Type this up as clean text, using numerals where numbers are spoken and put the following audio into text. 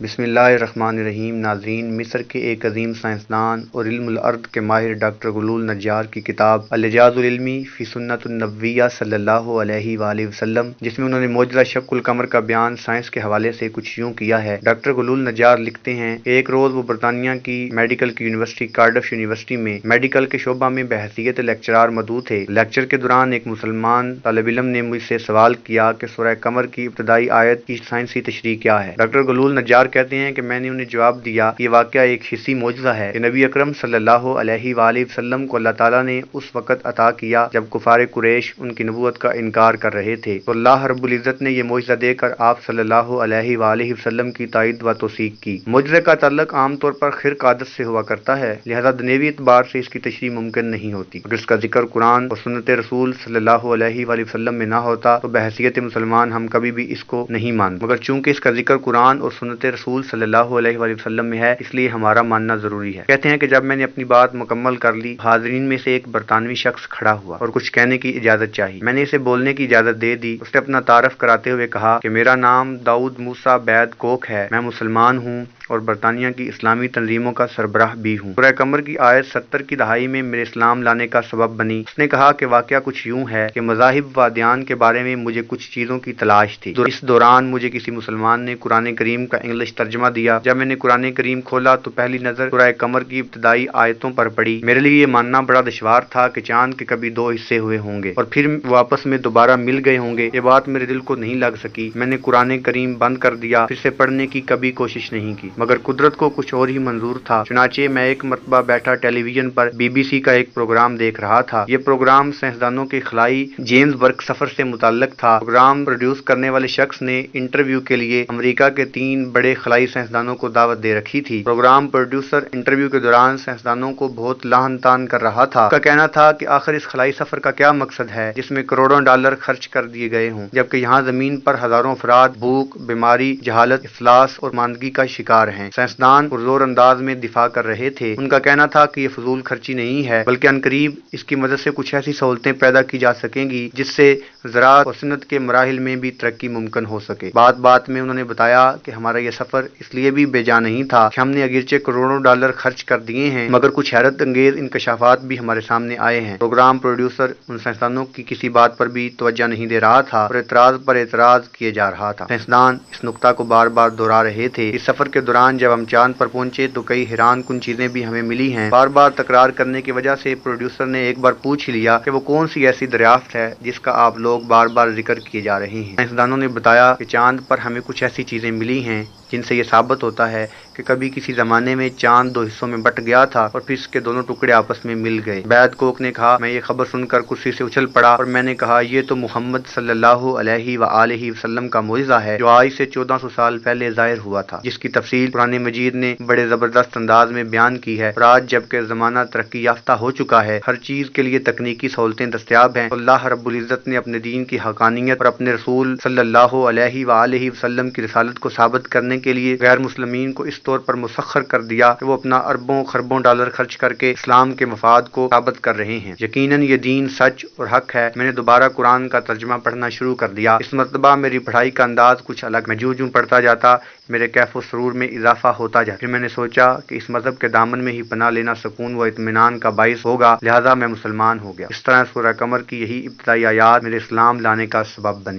بسم اللہ الرحمن الرحیم۔ ناظرین، مصر کے ایک عظیم سائنسدان اور علم الارض کے ماہر ڈاکٹر غلول نجار کی کتاب الاعجاز العلمی فی سنت النبویہ صلی اللہ علیہ وآلہ وسلم، جس میں انہوں نے معجزہ شق القمر کا بیان سائنس کے حوالے سے کچھ یوں کیا ہے۔ ڈاکٹر غلول نجار لکھتے ہیں، ایک روز وہ برطانیہ کی میڈیکل کی یونیورسٹی کارڈف یونیورسٹی میں میڈیکل کے شعبہ میں بحیثیت لیکچرار مدعو تھے۔ لیکچر کے دوران ایک مسلمان طالب علم نے مجھ سے سوال کیا کہ سورہ قمر کی ابتدائی آیت کی سائنسی تشریح کیا ہے۔ ڈاکٹر غلول نجار کہتے ہیں کہ میں نے انہیں جواب دیا کہ یہ واقعہ ایک حسی معجزہ ہے کہ نبی اکرم صلی اللہ علیہ وآلہ وسلم کو اللہ تعالیٰ نے اس وقت عطا کیا جب کفار قریش ان کی نبوت کا انکار کر رہے تھے، تو اللہ رب العزت نے یہ معجزہ دے کر آپ صلی اللہ علیہ وآلہ وسلم کی تائید و توثیق کی۔ معجزے کا تعلق عام طور پر خرق عادت سے ہوا کرتا ہے، لہذا دنیوی اعتبار سے اس کی تشریح ممکن نہیں ہوتی۔ اگر اس کا ذکر قرآن اور سنت رسول صلی اللہ علیہ وآلہ وسلم میں نہ ہوتا تو بحیثیت مسلمان ہم کبھی بھی اس کو نہیں مانتے، مگر چونکہ اس کا ذکر قرآن اور سنت رسول صلی اللہ علیہ وآلہ وسلم میں ہے، اس لیے ہمارا ماننا ضروری ہے۔ کہتے ہیں کہ جب میں نے اپنی بات مکمل کر لی، حاضرین میں سے ایک برطانوی شخص کھڑا ہوا اور کچھ کہنے کی اجازت چاہی۔ میں نے اسے بولنے کی اجازت دے دی۔ اس نے اپنا تعارف کراتے ہوئے کہا کہ میرا نام داؤد موسیٰ بید کوک ہے، میں مسلمان ہوں اور برطانیہ کی اسلامی تنظیموں کا سربراہ بھی ہوں۔ سورہ قمر کی آیت 70 کی دہائی میں میرے اسلام لانے کا سبب بنی۔ اس نے کہا کہ واقعہ کچھ یوں ہے کہ مذاہب و ادیان کے بارے میں مجھے کچھ چیزوں کی تلاش تھی۔ اس دوران مجھے کسی مسلمان نے قرآن کریم کا انگلش ترجمہ دیا۔ جب میں نے قرآن کریم کھولا تو پہلی نظر سورہ قمر کی ابتدائی آیتوں پر پڑی۔ میرے لیے یہ ماننا بڑا دشوار تھا کہ چاند کے کبھی دو حصے ہوئے ہوں گے اور پھر وہ آپس میں دوبارہ مل گئے ہوں گے۔ یہ بات میرے دل کو نہیں لگ سکی۔ میں نے قرآن کریم بند کر دیا، پھر سے پڑھنے کی کبھی کوشش نہیں کی، مگر قدرت کو کچھ اور ہی منظور تھا۔ چنانچہ میں ایک مرتبہ بیٹھا ٹیلی ویژن پر BBC کا ایک پروگرام دیکھ رہا تھا۔ یہ پروگرام سائنسدانوں کے خلائی جیمز برگ سفر سے متعلق تھا۔ پروگرام پروڈیوس کرنے والے شخص نے انٹرویو کے لیے امریکہ کے 3 بڑے خلائی سائنسدانوں کو دعوت دے رکھی تھی۔ پروگرام پروڈیوسر انٹرویو کے دوران سائنسدانوں کو بہت لاہن تان کر رہا تھا۔ اس کا کہنا تھا کہ آخر اس خلائی سفر کا کیا مقصد ہے جس میں کروڑوں ڈالر خرچ کر دیے گئے ہوں، جبکہ یہاں زمین پر ہزاروں افراد بھوک، بیماری، جہالت، افلاس اور ماندگی کا شکار ہیں۔ سائنسدان پرزور انداز میں دفاع کر رہے تھے۔ ان کا کہنا تھا کہ یہ فضول خرچی نہیں ہے، بلکہ عنقریب اس کی مدد سے کچھ ایسی سہولتیں پیدا کی جا سکیں گی جس سے زراعت اور صنعت کے مراحل میں بھی ترقی ممکن ہو سکے۔ بات بات میں انہوں نے بتایا کہ ہمارا یہ سفر اس لیے بھی بے جا نہیں تھا کہ ہم نے اگرچہ کروڑوں ڈالر خرچ کر دیے ہیں، مگر کچھ حیرت انگیز انکشافات بھی ہمارے سامنے آئے ہیں۔ پروگرام پروڈیوسر ان سائنسدانوں کی کسی بات پر بھی توجہ نہیں دے رہا تھا اور اعتراض پر اعتراض کیے جا رہا تھا۔ سائنسدان اس نقطہ کو بار بار دہرا رہے تھے۔ اس سفر کے دوران جب ہم چاند پر پہنچے تو کئی حیران کن چیزیں بھی ہمیں ملی ہیں۔ بار بار تکرار کرنے کی وجہ سے پروڈیوسر نے ایک بار پوچھ لیا کہ وہ کون سی ایسی دریافت ہے جس کا آپ لوگ بار بار ذکر کیے جا رہے ہیں۔ سائنسدانوں نے بتایا کہ چاند پر ہمیں کچھ ایسی چیزیں ملی ہیں جن سے یہ ثابت ہوتا ہے کہ کبھی کسی زمانے میں چاند 2 حصوں میں بٹ گیا تھا اور پھر اس کے دونوں ٹکڑے آپس میں مل گئے۔ بید کوک نے کہا، میں یہ خبر سن کر کرسی سے اچھل پڑا اور میں نے کہا، یہ تو محمد صلی اللہ علیہ وآلہ وسلم کا معجزہ ہے جو آج سے 1400 سال پہلے ظاہر ہوا تھا، جس کی تفصیل قرآن مجید نے بڑے زبردست انداز میں بیان کی ہے۔ اور آج جبکہ زمانہ ترقی یافتہ ہو چکا ہے، ہر چیز کے لیے تکنیکی سہولتیں دستیاب ہیں، تو اللہ رب العزت نے اپنے دین کی حقانیت اور اپنے رسول صلی اللہ علیہ وآلہ وسلم کی رسالت کو ثابت کرنے کے لیے غیر مسلمین کو اس طور پر مسخر کر دیا کہ وہ اپنا اربوں خربوں ڈالر خرچ کر کے اسلام کے مفاد کو ثابت کر رہے ہیں۔ یقیناً یہ دین سچ اور حق ہے۔ میں نے دوبارہ قرآن کا ترجمہ پڑھنا شروع کر دیا۔ اس مرتبہ میری پڑھائی کا انداز کچھ الگ، میں جوں پڑھتا جاتا میرے کیف و سرور میں اضافہ ہوتا جاتا۔ پھر میں نے سوچا کہ اس مذہب کے دامن میں ہی پناہ لینا سکون و اطمینان کا باعث ہوگا، لہذا میں مسلمان ہو گیا۔ اس طرح سورہ قمر کی یہی ابتدائی آیات میرے اسلام لانے کا سبب بنی۔